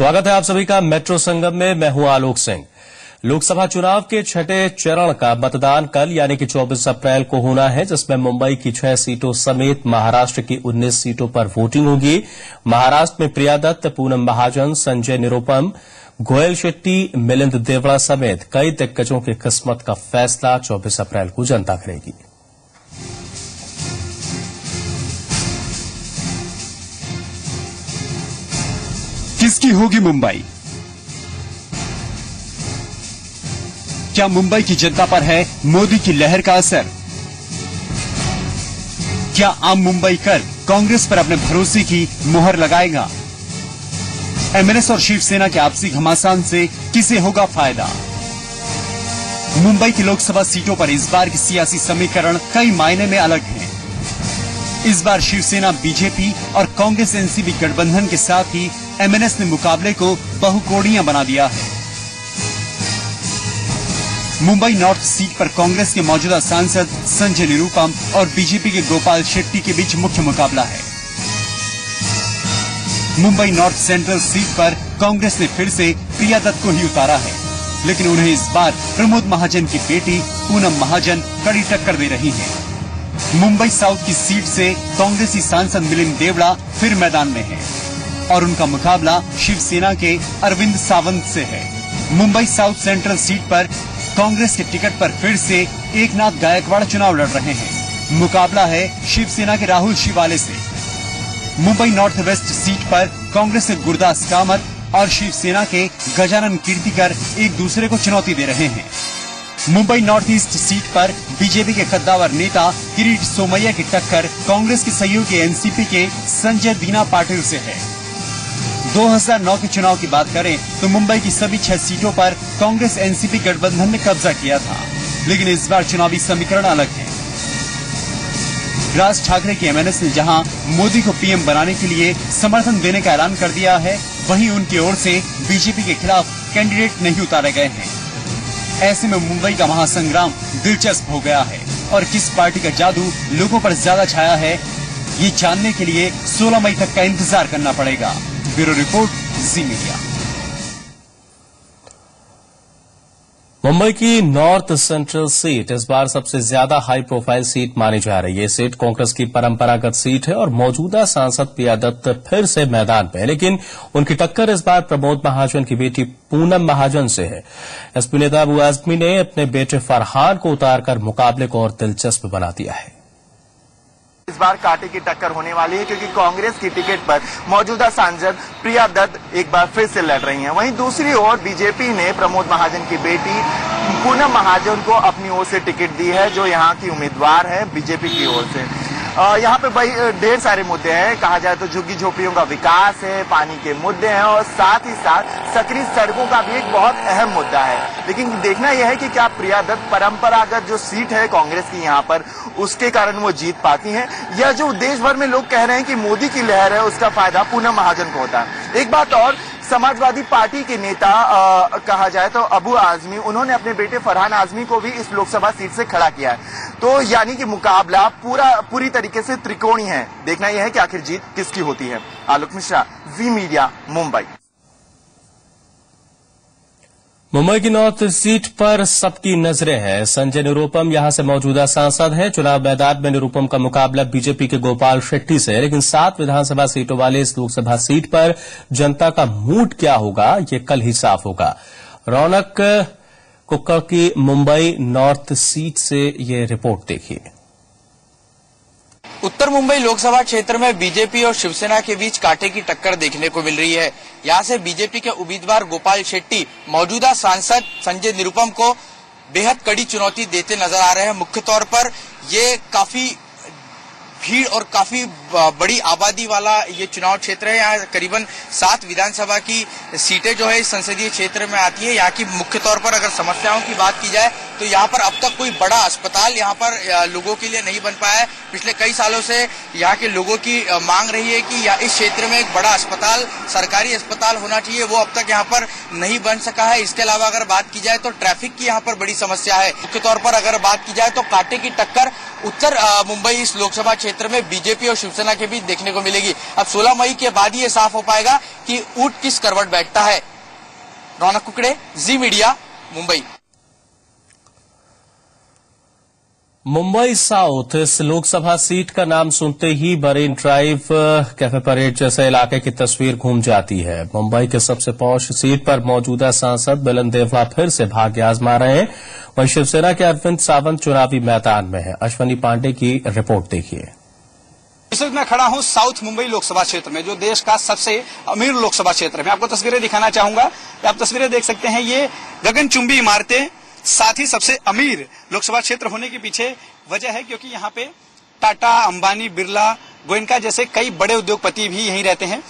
स्वागत है आप सभी का मेट्रो संगम में। मैं हूं आलोक सिंह। लोकसभा चुनाव के छठे चरण का मतदान कल यानी कि 24 अप्रैल को होना है, जिसमें मुंबई की 6 सीटों समेत महाराष्ट्र की 19 सीटों पर वोटिंग होगी। महाराष्ट्र में प्रिया दत्त, पूनम महाजन, संजय निरुपम, गोयल शेट्टी, मिलिंद देवड़ा समेत कई दिग्गजों की किस्मत का फैसला 24 अप्रैल को जनता करेगी। किसकी होगी मुंबई? क्या मुंबई की जनता पर है मोदी की लहर का असर? क्या आम मुंबई कर कांग्रेस पर अपने भरोसे की मुहर लगाएगा? एमएनएस और शिवसेना के आपसी घमासान से किसे होगा फायदा? मुंबई की लोकसभा सीटों पर इस बार की सियासी समीकरण कई मायने में अलग है। इस बार शिवसेना, बीजेपी और कांग्रेस एनसीपी गठबंधन के साथ ही एमएनएस ने मुकाबले को बहुकोणीय बना दिया है। मुंबई नॉर्थ सीट पर कांग्रेस के मौजूदा सांसद संजय निरुपम और बीजेपी के गोपाल शेट्टी के बीच मुख्य मुकाबला है। मुंबई नॉर्थ सेंट्रल सीट पर कांग्रेस ने फिर से प्रिया दत्त को ही उतारा है, लेकिन उन्हें इस बार प्रमोद महाजन की बेटी पूनम महाजन कड़ी टक्कर दे रही हैं। मुंबई साउथ की सीट से कांग्रेसी सांसद मिलिंद देवड़ा फिर मैदान में है और उनका मुकाबला शिवसेना के अरविंद सावंत से है। मुंबई साउथ सेंट्रल सीट पर कांग्रेस के टिकट पर फिर से एकनाथ गायकवाड़ चुनाव लड़ रहे हैं। मुकाबला है शिवसेना के राहुल शिवाले से। मुंबई नॉर्थ वेस्ट सीट पर कांग्रेस के गुरदास कामत और शिवसेना के गजानन कीर्तिकर एक दूसरे को चुनौती दे रहे हैं। मुंबई नॉर्थ ईस्ट सीट पर बीजेपी के कद्दावर नेता किरीट सोमैया की टक्कर कांग्रेस के सहयोगी एनसीपी के संजय दीना पाटिल से है। 2009 के चुनाव की बात करें तो मुंबई की सभी 6 सीटों पर कांग्रेस एनसीपी गठबंधन ने कब्जा किया था, लेकिन इस बार चुनावी समीकरण अलग है। राज ठाकरे की एमएनएस ने जहां मोदी को पीएम बनाने के लिए समर्थन देने का ऐलान कर दिया है, वहीं उनकी ओर से बीजेपी के खिलाफ कैंडिडेट नहीं उतारे गए हैं। ऐसे में मुंबई का महासंग्राम दिलचस्प हो गया है और किस पार्टी का जादू लोगों पर ज्यादा छाया है, ये जानने के लिए 16 मई तक का इंतजार करना पड़ेगा। ब्यूरो रिपोर्ट, जी मीडिया। मुंबई की नॉर्थ सेंट्रल सीट इस बार सबसे ज्यादा हाई प्रोफाइल सीट मानी जा रही है। ये सीट कांग्रेस की परंपरागत सीट है और मौजूदा सांसद प्रिया दत्त फिर से मैदान पे है, लेकिन उनकी टक्कर इस बार प्रमोद महाजन की बेटी पूनम महाजन से है। एसपी नेता अबू आजमी ने अपने बेटे फरहान को उतारकर मुकाबले को और दिलचस्प बना दिया है। इस बार कांटे की टक्कर होने वाली है, क्योंकि कांग्रेस की टिकट पर मौजूदा सांसद प्रिया दत्त एक बार फिर से लड़ रही हैं। वहीं दूसरी ओर बीजेपी ने प्रमोद महाजन की बेटी पूनम महाजन को अपनी ओर से टिकट दी है, जो यहां की उम्मीदवार है बीजेपी की ओर से। यहाँ पे भाई ढेर सारे मुद्दे हैं। कहा जाए तो झुग्गी झोपड़ियों का विकास है, पानी के मुद्दे हैं और साथ ही साथ सकरी सड़कों का भी एक बहुत अहम मुद्दा है। लेकिन देखना यह है कि क्या प्रिया दत्त परंपरागत जो सीट है कांग्रेस की यहाँ पर, उसके कारण वो जीत पाती हैं, या जो देश भर में लोग कह रहे हैं कि मोदी की लहर है, उसका फायदा पूनम महाजन को होता है। एक बात और, समाजवादी पार्टी के नेता कहा जाए तो अबू आजमी, उन्होंने अपने बेटे फरहान आजमी को भी इस लोकसभा सीट से खड़ा किया है। तो यानी कि मुकाबला पूरी तरीके से त्रिकोणीय है। देखना यह है कि आखिर जीत किसकी होती है। आलोक मिश्रा, जी मीडिया, मुंबई। मुंबई की नॉर्थ सीट पर सबकी नजरें हैं। संजय निरुपम यहां से मौजूदा सांसद हैं। चुनाव मैदान में निरुपम का मुकाबला बीजेपी के गोपाल शेट्टी से है, लेकिन 7 विधानसभा सीटों वाले इस लोकसभा सीट पर जनता का मूड क्या होगा, ये कल ही साफ होगा। रौनक कुक्कड़ की मुंबई नॉर्थ सीट से ये रिपोर्ट देखिए। उत्तर मुंबई लोकसभा क्षेत्र में बीजेपी और शिवसेना के बीच कांटे की टक्कर देखने को मिल रही है। यहां से बीजेपी के उम्मीदवार गोपाल शेट्टी मौजूदा सांसद संजय निरुपम को बेहद कड़ी चुनौती देते नजर आ रहे हैं। मुख्य तौर पर ये काफी भीड़ और काफी बड़ी आबादी वाला ये चुनाव क्षेत्र है। यहाँ करीबन 7 विधानसभा की सीटें जो है इस संसदीय क्षेत्र में आती है। यहाँ की मुख्य तौर पर अगर समस्याओं की बात की जाए तो यहाँ पर अब तक कोई बड़ा अस्पताल यहाँ पर लोगों के लिए नहीं बन पाया है। पिछले कई सालों से यहाँ के लोगों की मांग रही है कि इस क्षेत्र में एक बड़ा अस्पताल, सरकारी अस्पताल होना चाहिए, वो अब तक यहाँ पर नहीं बन सका है। इसके अलावा अगर बात की जाए तो ट्रैफिक की यहाँ पर बड़ी समस्या है। मुख्य तौर पर अगर बात की जाए तो कांटे की टक्कर उत्तर मुंबई इस लोकसभा क्षेत्र में बीजेपी और शिवसेना शिवसेना के बीच देखने को मिलेगी। अब 16 मई के बाद ही ये साफ हो पाएगा कि ऊंट किस करवट बैठता है। रौनक कुकड़े, जी मीडिया, मुंबई। मुंबई साउथ इस लोकसभा सीट का नाम सुनते ही मरीन ड्राइव, कैफे परेड जैसे इलाके की तस्वीर घूम जाती है। मुंबई के सबसे पॉश सीट पर मौजूदा सांसद मिलिंद देवड़ा फिर से भाग्य आजमा रहे हैं। वहीं शिवसेना के अरविंद सावंत चुनावी मैदान में है। अश्वनी पांडे की रिपोर्ट देखिए। इस वक्त मैं खड़ा हूं साउथ मुंबई लोकसभा क्षेत्र में, जो देश का सबसे अमीर लोकसभा क्षेत्र है। मैं आपको तस्वीरें दिखाना चाहूंगा। आप तस्वीरें देख सकते हैं, ये गगनचुंबी इमारतें, साथ ही सबसे अमीर लोकसभा क्षेत्र होने के पीछे वजह है क्योंकि यहाँ पे टाटा, अंबानी, बिरला, गोयनका जैसे कई बड़े उद्योगपति भी यहीं रहते हैं।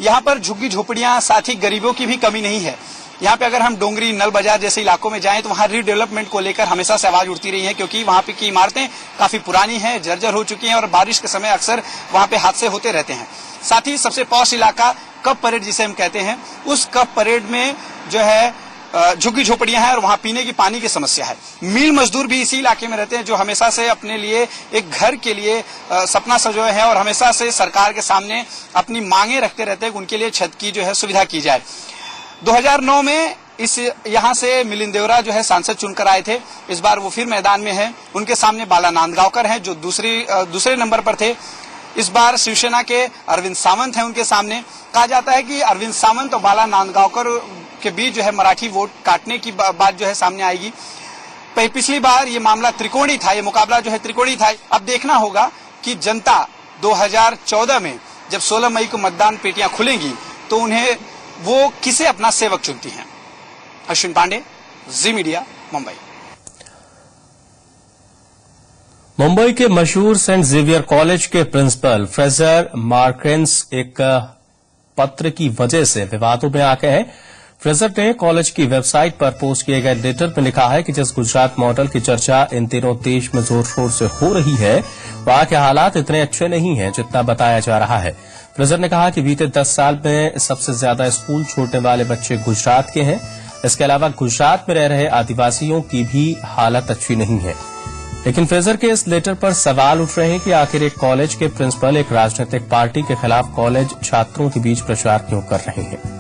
यहाँ पर झुग्गी झोपड़ियां, साथ ही गरीबों की भी कमी नहीं है। यहाँ पे अगर हम डोंगरी, नल बाजार जैसे इलाकों में जाएं तो वहाँ रीडेवलपमेंट को लेकर हमेशा से आवाज उठती रही है क्योंकि वहाँ पे की इमारतें काफी पुरानी हैं, जर्जर हो चुकी हैं और बारिश के समय अक्सर वहाँ पे हादसे होते रहते हैं। साथ ही सबसे पॉश इलाका कप परेड जिसे हम कहते हैं, उस कप परेड में जो है झुग्गी झोपड़ियां हैं और वहां पीने की पानी की समस्या है। मील मजदूर भी इसी इलाके में रहते हैं जो हमेशा से अपने लिए एक घर के लिए सपना सजोए हैं और हमेशा से सरकार के सामने अपनी मांगे रखते रहते हैं कि उनके लिए छत की जो है सुविधा की जाए। 2009 में इस यहां से मिलिंद देवड़ा जो है सांसद चुनकर आए थे। इस बार वो फिर मैदान में है। उनके सामने बाला नांदगांवकर हैं जो दूसरे नंबर पर थे। इस बार शिवसेना के अरविंद सावंत हैं उनके सामने। कहा जाता है कि अरविंद सावंत और बाला नांदगांवकर के बीच जो है मराठी वोट काटने की बात जो है सामने आएगी। पिछली बार ये मामला त्रिकोणी था, ये मुकाबला जो है त्रिकोणी था। अब देखना होगा कि जनता 2014 में जब 16 मई को मतदान पेटियां खुलेंगी तो उन्हें वो किसे अपना सेवक चुनती हैं। अश्विन पांडे, जी मीडिया, मुंबई। मुंबई के मशहूर सेंट जेवियर कॉलेज के प्रिंसिपल फ्रेजर मार्केंस एक पत्र की वजह से विवादों में आ गए हैं। फ्रेजर ने कॉलेज की वेबसाइट पर पोस्ट किए गए लेटर में लिखा है कि जिस गुजरात मॉडल की चर्चा इन दिनों देश में जोर शोर से हो रही है, वहां के हालात इतने अच्छे नहीं हैं जितना बताया जा रहा है। फ्रेजर ने कहा कि बीते 10 साल में सबसे ज्यादा स्कूल छोड़ने वाले बच्चे गुजरात के हैं। इसके अलावा गुजरात में रह रहे आदिवासियों की भी हालत अच्छी नहीं है। लेकिन फ्रेजर के इस लेटर पर सवाल उठ रहे हैं कि आखिर एक कॉलेज के प्रिंसिपल एक राजनीतिक पार्टी के खिलाफ कॉलेज छात्रों के बीच प्रचार क्यों कर रहे हैं।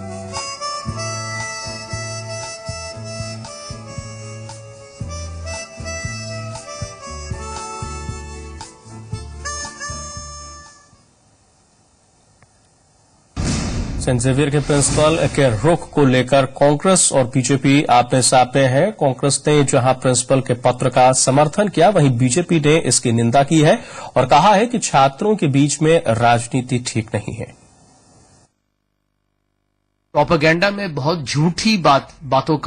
सेंट जेवियर के प्रिंसिपल के रुख को लेकर कांग्रेस और बीजेपी आमने सामने हैं। कांग्रेस ने जहां प्रिंसिपल के पत्र का समर्थन किया, वहीं बीजेपी ने इसकी निंदा की है और कहा है कि छात्रों के बीच में राजनीति ठीक नहीं है। प्रोपेगेंडा में बहुत झूठी बातों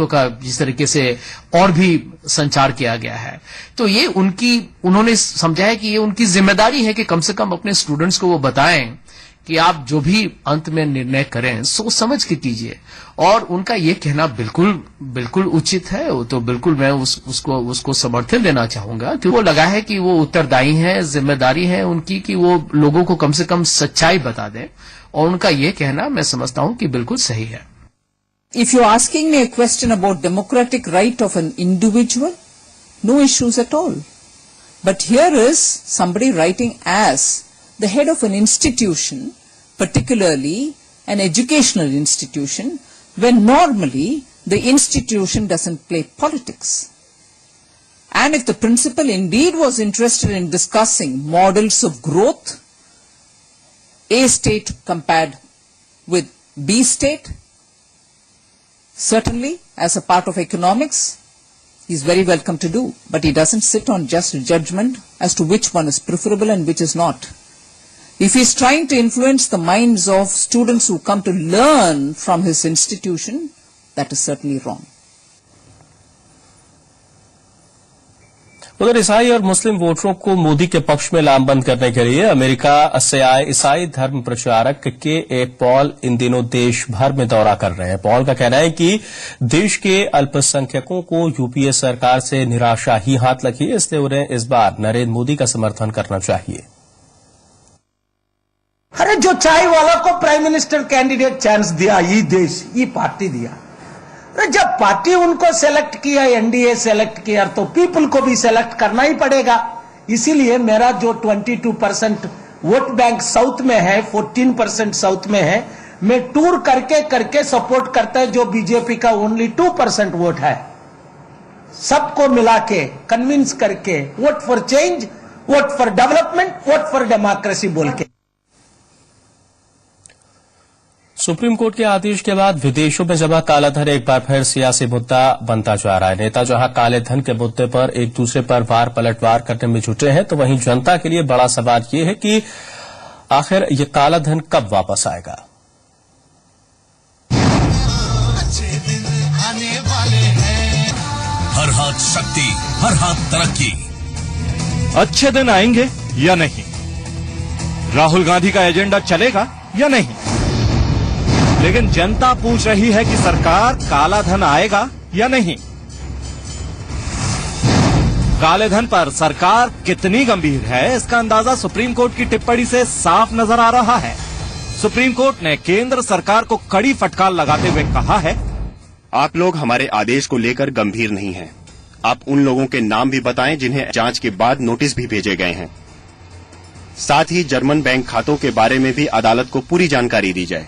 का जिस तरीके से और भी संचार किया गया है, तो ये उन्होंने समझा है कि ये उनकी जिम्मेदारी है कि कम से कम अपने स्टूडेंट्स को वो बताएं कि आप जो भी अंत में निर्णय करें सोच समझ के कीजिए। और उनका ये कहना बिल्कुल उचित है, तो बिल्कुल मैं उसको समर्थन देना चाहूंगा कि वो लगा है कि वो उत्तरदायी है, जिम्मेदारी है उनकी कि वो लोगों को कम से कम सच्चाई बता दें। और उनका ये कहना मैं समझता हूं कि बिल्कुल सही है। If you're asking me a question about democratic right of an individual, no issues at all. But here is somebody writing as the head of an institution, particularly an educational institution, when normally the institution doesn't play politics. And if the principal indeed was interested in discussing models of growth, A state compared with B state, certainly as a part of economics, he is very welcome to do, but he doesn't sit on just judgment as to which one is preferable and which is not. If he is trying to influence the minds of students who come to learn from his institution, that is certainly wrong. उधर ईसाई और मुस्लिम वोटरों को मोदी के पक्ष में लामबंद करने के लिए अमेरिका से आए ईसाई धर्म प्रचारक के पॉल इन दिनों देश भर में दौरा कर रहे हैं। पॉल का कहना है कि देश के अल्पसंख्यकों को यूपीए सरकार से निराशा ही हाथ लगी है, इसलिए उन्हें इस बार नरेंद्र मोदी का समर्थन करना चाहिए। अरे जो चाय वाला को प्राइम मिनिस्टर कैंडिडेट चांस दिया, ये देश, ये पार्टी दिया। जब पार्टी उनको सेलेक्ट किया, एनडीए सेलेक्ट किया, तो पीपल को भी सेलेक्ट करना ही पड़ेगा। इसीलिए मेरा जो 22% वोट बैंक साउथ में है, 14% साउथ में है, मैं टूर करके सपोर्ट करता है जो बीजेपी का ओनली 2% वोट है। सबको मिला के कन्विंस करके vote for change, vote for development, vote for democracy बोल के। सुप्रीम कोर्ट के आदेश के बाद विदेशों में जमा कालाधन एक बार फिर सियासी मुद्दा बनता जा रहा है। नेता जहां काले धन के मुद्दे पर एक दूसरे पर वार पलटवार करने में जुटे हैं, तो वहीं जनता के लिए बड़ा सवाल ये है कि आखिर ये काला धन कब वापस आएगा। हर हाथ शक्ति, हर हाथ तरक्की। अच्छे दिन आएंगे या नहीं? राहुल गांधी का एजेंडा चलेगा या नहीं? लेकिन जनता पूछ रही है कि सरकार काला धन आएगा या नहीं। काले धन पर सरकार कितनी गंभीर है, इसका अंदाजा सुप्रीम कोर्ट की टिप्पणी से साफ नजर आ रहा है। सुप्रीम कोर्ट ने केंद्र सरकार को कड़ी फटकार लगाते हुए कहा है, आप लोग हमारे आदेश को लेकर गंभीर नहीं हैं। आप उन लोगों के नाम भी बताएं जिन्हें जांच के बाद नोटिस भी भेजे गए हैं। साथ ही जर्मन बैंक खातों के बारे में भी अदालत को पूरी जानकारी दी जाए।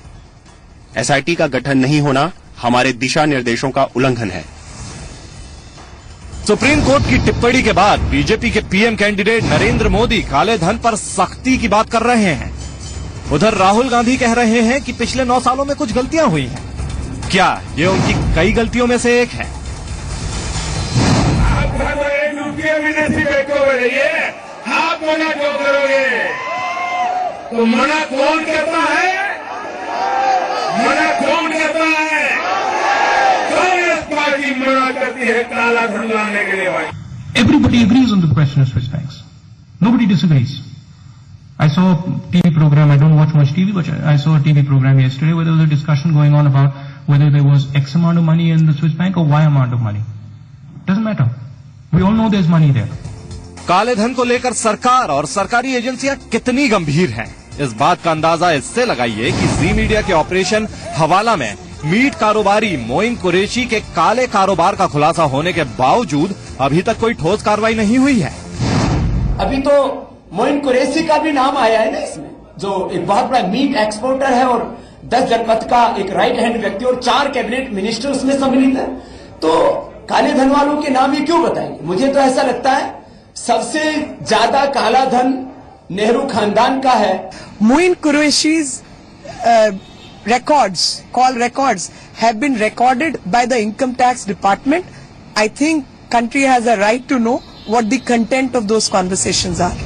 एसआईटी का गठन नहीं होना हमारे दिशा निर्देशों का उल्लंघन है। सुप्रीम कोर्ट की टिप्पणी के बाद बीजेपी के पीएम कैंडिडेट नरेंद्र मोदी काले धन पर सख्ती की बात कर रहे हैं। उधर राहुल गांधी कह रहे हैं कि पिछले 9 सालों में कुछ गलतियां हुई हैं। क्या ये उनकी कई गलतियों में से एक है? आप मना क्यों करोगे? तो मना कौन करता है? मना कौन करता है? कांग्रेस पार्टी मना करती है काला धन लाने के लिए। भाई, everybody agrees on the question of Swiss banks. Nobody disagrees. I saw a TV program. I don't watch much TV, but I saw a TV program yesterday where there was a discussion going on about whether there was X amount of money in the Swiss bank or Y amount of money. Doesn't matter. We all know there's money there. काले धन को लेकर सरकार और सरकारी एजेंसियां कितनी गंभीर हैं, इस बात का अंदाजा इससे लगाइए कि जी मीडिया के ऑपरेशन हवाला में मीट कारोबारी मोइन कुरैशी के काले कारोबार का खुलासा होने के बावजूद अभी तक कोई ठोस कार्रवाई नहीं हुई है। अभी तो मोइन कुरैशी का भी नाम आया है ना इसमें, जो एक बहुत बड़ा मीट एक्सपोर्टर है और 10 जनपद का एक राइट हैंड व्यक्ति और 4 कैबिनेट मिनिस्टर उसमें सम्मिलित है। तो काले धन वालों के नाम ये क्यों बताएंगे? मुझे तो ऐसा लगता है सबसे ज्यादा काला धन नेहरू खानदान का है। Moin Qureshi's records, call records, have been recorded by the income tax department. I think country has a right to know what the content of those conversations are.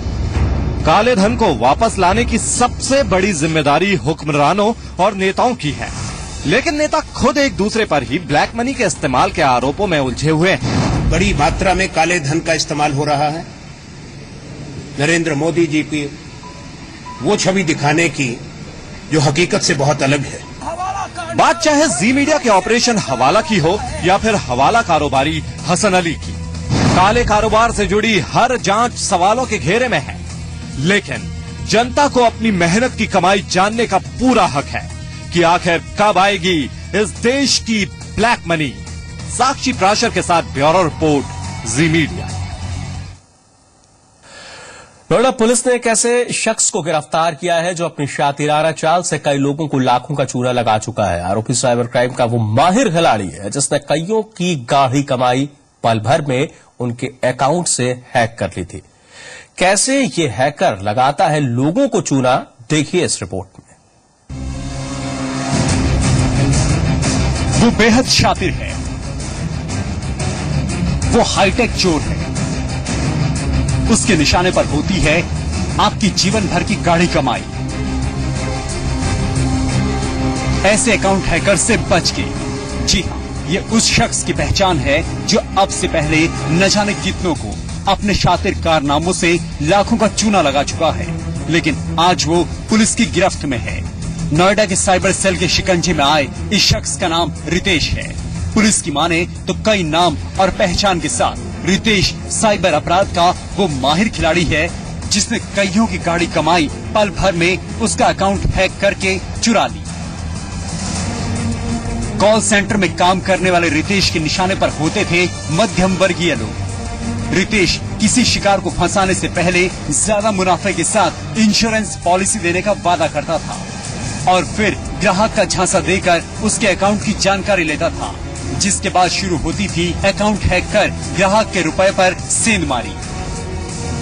काले धन को वापस लाने की सबसे बड़ी जिम्मेदारी हुक्मरानों और नेताओं की है, लेकिन नेता खुद एक दूसरे पर ही ब्लैक मनी के इस्तेमाल के आरोपों में उलझे हुए हैं। बड़ी मात्रा में काले धन का इस्तेमाल हो रहा है। नरेंद्र मोदी जी की वो छवि दिखाने की जो हकीकत से बहुत अलग है। बात चाहे जी मीडिया के ऑपरेशन हवाला की हो या फिर हवाला कारोबारी हसन अली की, काले कारोबार से जुड़ी हर जांच सवालों के घेरे में है। लेकिन जनता को अपनी मेहनत की कमाई जानने का पूरा हक है कि आखिर कब आएगी इस देश की ब्लैक मनी। साक्षी प्राशर के साथ ब्यूरो रिपोर्ट, जी मीडिया। नोएडा पुलिस ने एक ऐसे शख्स को गिरफ्तार किया है जो अपनी शातिराना चाल से कई लोगों को लाखों का चूना लगा चुका है। आरोपी साइबर क्राइम का वो माहिर खिलाड़ी है जिसने कईयों की गाढ़ी कमाई पल भर में उनके अकाउंट से हैक कर ली थी। कैसे ये हैकर लगाता है लोगों को चूना, देखिए इस रिपोर्ट में। वो बेहद शातिर है, वो हाईटेक चोर है। उसके निशाने पर होती है आपकी जीवन भर की गाढ़ी कमाई। ऐसे अकाउंट हैकर से बच के, जी हां, ये उस शख्स की पहचान है जो अब से पहले न जाने कितनों को अपने शातिर कारनामों से लाखों का चूना लगा चुका है, लेकिन आज वो पुलिस की गिरफ्त में है। नोएडा के साइबर सेल के शिकंजे में आए इस शख्स का नाम रितेश है। पुलिस की माने तो कई नाम और पहचान के साथ रितेश साइबर अपराध का वो माहिर खिलाड़ी है जिसने कईयों की गाढ़ी कमाई पल भर में उसका अकाउंट हैक करके चुरा ली। कॉल सेंटर में काम करने वाले रितेश के निशाने पर होते थे मध्यम वर्गीय लोग। रितेश किसी शिकार को फंसाने से पहले ज्यादा मुनाफे के साथ इंश्योरेंस पॉलिसी देने का वादा करता था और फिर ग्राहक का झांसा देकर उसके अकाउंट की जानकारी लेता था, जिसके बाद शुरू होती थी अकाउंट हैक कर ग्राहक के रुपए पर सेंधमारी।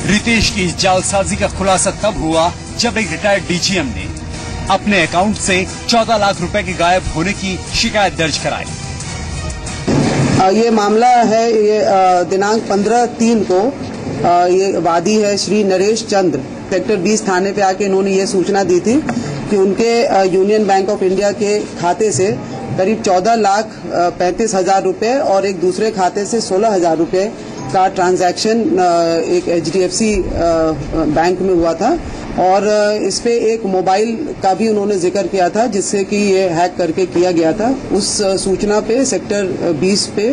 रितेश की इस जालसाजी का खुलासा तब हुआ जब एक रिटायर्ड डीजीएम ने अपने अकाउंट से 14 लाख रुपए के गायब होने की शिकायत दर्ज कराई। ये मामला है, ये दिनांक 15/3 को ये वादी है श्री नरेश चंद्र सेक्टर 20 थाने पे आके इन्होंने ये सूचना दी थी कि उनके यूनियन बैंक ऑफ इंडिया के खाते से करीब 14,35,000 रुपए और एक दूसरे खाते से 16,000 रुपए का ट्रांजैक्शन एक HDFC बैंक में हुआ था और इस पे एक मोबाइल का भी उन्होंने जिक्र किया था जिससे कि ये हैक करके किया गया था। उस सूचना पे सेक्टर 20 पे